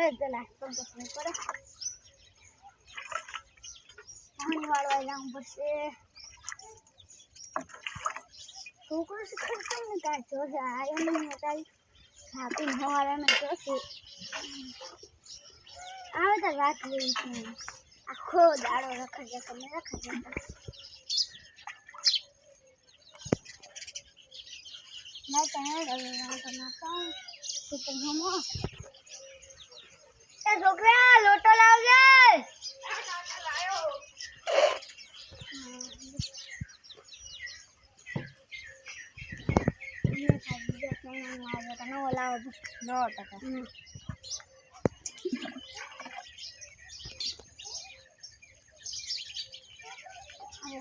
તો નાસ્તો પસંદ કરે પાણી વાળવા જવું પડશે છોકરો શીખડશે ને કાંઈ જોશે આવ્યો નહીં તારી છાપીને હવારામાં જોશે આવે તો વાત લેવી છે આખો દાડો રખડ્યા તમે રખડ્યા मैं छोकरा लोटो लावजे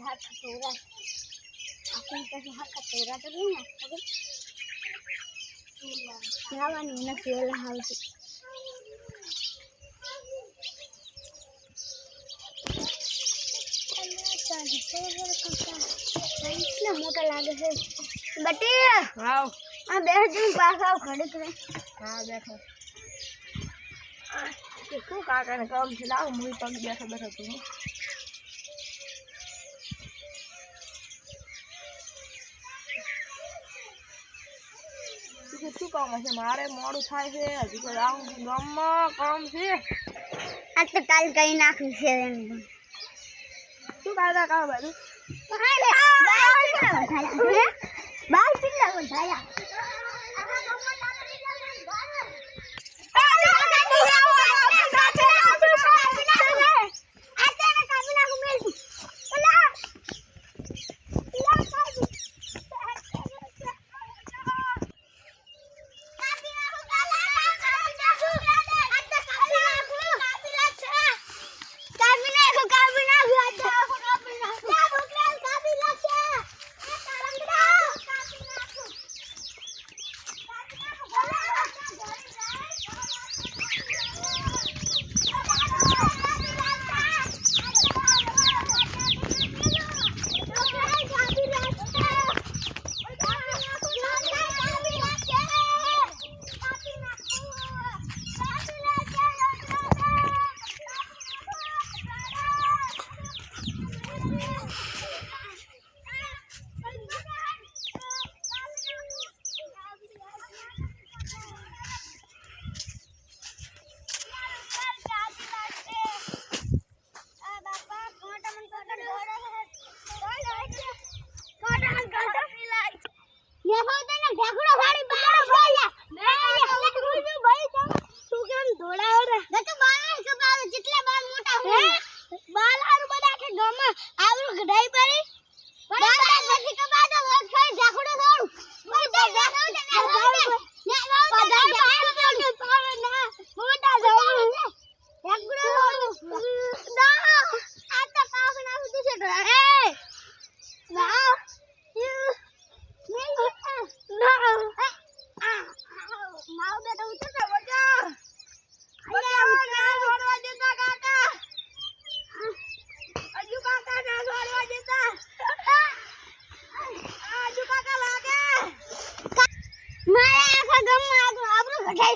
हाथ कटोरा अपन कैसे हाथ कटोरा तो नहीं है लावानी ना सेल हाउस इतना मोटा लागे है बटे हां आ बैठ दिन पास आओ खड़े करे हां बैठो के को काका ने काम चलाओ मुई पग बैठो बैठो तुम શું કામ છે મારે મોડું થાય છે હજી તો આવું ગામમાં કામ છે આ તો કાલ કઈ નાખ્યું છે શું કાયદા કામ બધું બાલ પીલા વધાયા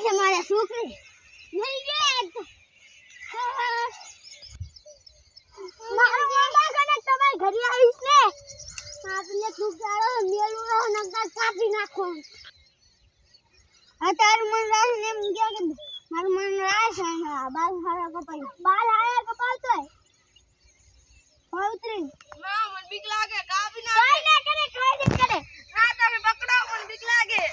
हमारे छोकरी नहीं गए मारो मामा कने तमारे घरे आईस ने आपने छुगाड़ो मेलुरो नंगा कापी नाखो अतार मन रास ने क्या के मार मन रास है बाल हारा कपाई बाल आया कपाल तो है पवित्री ना मन बिक लागे कापी ना करे खाई दे करे ना तमे पकड़ो मन बिक लागे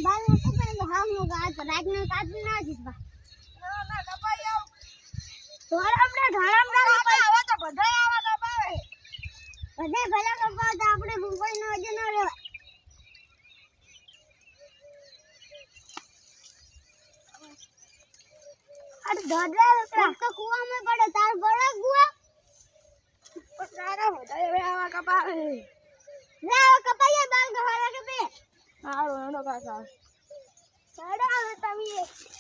बाल ना तो हम लोग आज रात में कापी ना जिसबा ना कपाई आओ ધોરામડા આવા તો બધાય આવા દબાવે બધે ભલા કપા તો આપણે મુંબઈ નો વજન ન લેવા અરે ધોરા તો કુવામાં પડે તાર ગળે ગુવા પસારા બધાય હવે આવા કપાવે લે કપાઈએ બાલ ગહરા કે બે હારો નો કાકા સાડા હવે તમે